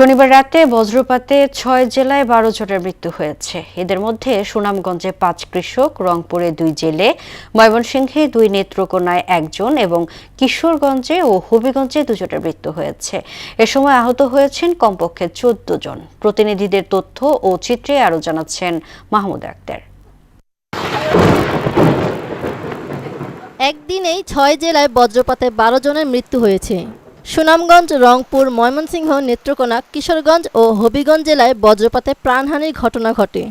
শনিবার রাতে বজ্রপাতে ৬ জেলায় ১২ জনের মৃত্যু হয়েছে। এদের মধ্যে সুনামগঞ্জে ৫ কৃষক, রংপুরে ২ জেলে, ময়মনসিংহে ২, নেত্রকোনায় ১ জন এবং কিশোরগঞ্জে ও হবিগঞ্জে ২ জনের মৃত্যু হয়েছে। এ সময় আহত হয়েছেন কমপক্ষে ১৪ জন। প্রতিনিধিদের তথ্য ও চিত্রে আরও জানাচ্ছেন মাহমুদ আক্তার। একদিনেই ৬ জেলায় বজ্রপাতে ১২ জনের মৃত্যু হয়েছে। সুনামগঞ্জ, রংপুর, ময়মনসিংহ, নেত্রকোনা, কিশোরগঞ্জ ও হবিগঞ্জ জেলায় বজ্রপাতে প্রাণহানির ঘটনা ঘটে।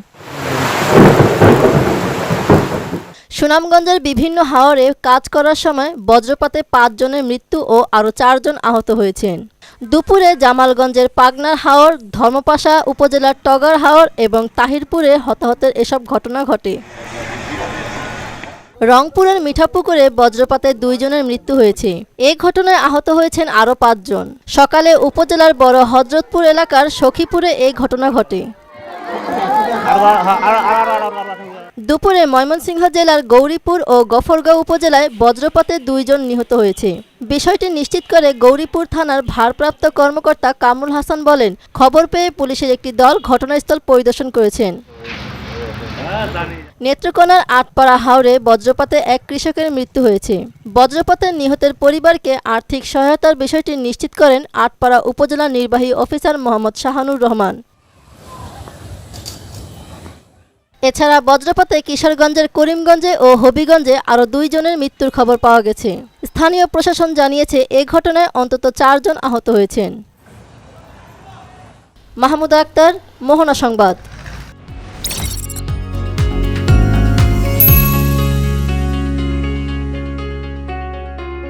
সুনামগঞ্জের বিভিন্ন হাওরে কাজ করার সময় বজ্রপাতে ৫ জনের মৃত্যু ও আরও ৪ জন আহত হয়েছেন। দুপুরে জামালগঞ্জের পাগনার হাওর, ধর্মপাশা উপজেলার টগার হাওর এবং তাহিরপুরে হতাহতের এসব ঘটনা ঘটে। রংপুরের মিঠাপুকুরে বজ্রপাতে ২ জনের মৃত্যু হয়েছে। এ ঘটনায় আহত হয়েছেন আরও ৫ জন। সকালে উপজেলার বড় হযরতপুর এলাকার সখীপুরে এই ঘটনা ঘটে। দুপুরে ময়মনসিংহ জেলার গৌরীপুর ও গফরগাঁও উপজেলায় বজ্রপাতে ২ জন নিহত হয়েছে। বিষয়টি নিশ্চিত করে গৌরীপুর থানার ভারপ্রাপ্ত কর্মকর্তা কামরুল হাসান বলেন, খবর পেয়ে পুলিশের একটি দল ঘটনাস্থল পরিদর্শন করেছেন। নেত্রকোনার আটপাড়া হাওরে বজ্রপাতে ১ কৃষকের মৃত্যু হয়েছে। বজ্রপাতে নিহতের পরিবারকে আর্থিক সহায়তার বিষয়টি নিশ্চিত করেন আটপাড়া উপজেলা নির্বাহী অফিসার মোহাম্মদ শাহানুর রহমান। এছাড়া বজ্রপাতে কিশোরগঞ্জের করিমগঞ্জে ও হবিগঞ্জে আরও ২ জনের মৃত্যুর খবর পাওয়া গেছে। স্থানীয় প্রশাসন জানিয়েছে, এ ঘটনায় অন্তত ৪ জন আহত হয়েছেন। মাহমুদ আক্তার, মোহনা সংবাদ।